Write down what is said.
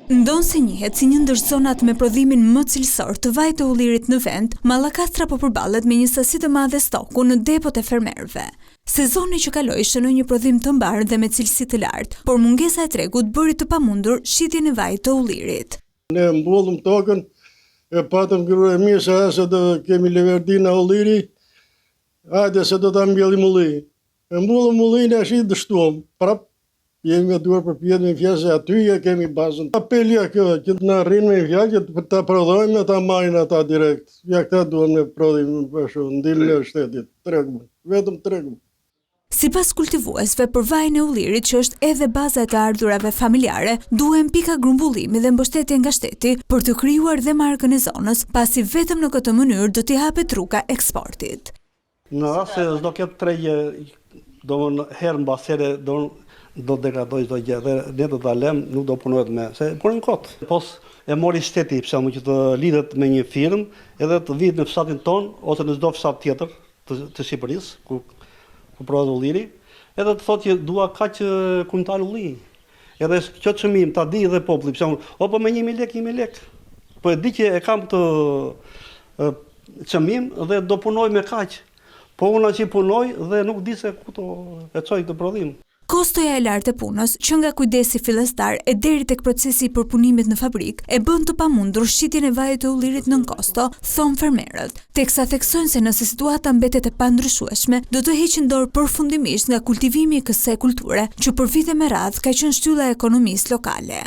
Ndonë se njihet si një ndër zonat me prodhimin më cilësor të vaj të ullirit në vend, Mallakastra po përballet me një sasi të madhe stoku në depot e fermerëve. Sezoni që kaloi shënoi një prodhim të mbar dhe me cilësi të lartë, por mungesa e tregut bëri të pamundur shitjen e vajit të ullirit. Ne mbullëm tokën, e patëm grua e mirë se ase do kemi leverdina ulliri, hajde se do ta mbjellim ulli. E mbullëm ullin e shi dështuam, prap jemi me duar për pjetë me fjallë se aty ja kemi bazën. Apelja kjo, që të në rrinë me fjallë, që të prodhojmë e ta marrin ata direkt. Ja këta duhen me prodhim në ndilën e shtetit, tregëm, vetëm tregëm. Sipas kultivuesve, për vajin e ullirit që është edhe baza e të ardhurave familjare, duhen pika grumbullimi dhe mbështetje nga shteti për të krijuar dhe markën e zonës, pasi vetëm në këtë mënyrë do t'i hapet rruga eksportit. Në rast se s'do ketë tregje, do herë mbas here do degradoj çdo gjë dhe ne do ta lëm, nuk do punohet me, se punojnë kot. Pos e mori shteti për shembull që të lidhet me një firmë, edhe të vihet në fshatin ton ose në çdo fshat tjetër të Shqipërisë ku prodhohet ulliri, edhe të thotë që dua kaq kuntal ulli. Edhe kjo çmim ta di edhe populli, për shembull, po me 1000 lekë, 1000 lekë. Po e di që e kam këtë çmim dhe do punoj me kaq. Po unë që punoj dhe nuk di se ku të e çoj këtë prodhim. Kostoja e lartë e punës, që nga kujdesi fillestar e deri tek procesi i përpunimit në fabrik, e bën të pamundur shitjen e vajit të ullirit nën kosto, thon fermerët, teksa theksojnë se nëse situata mbetet e pandryshueshme, do të heqin dorë përfundimisht nga kultivimi i kësaj kulture, që për vite me radhë ka qenë shtylla e ekonomisë lokale.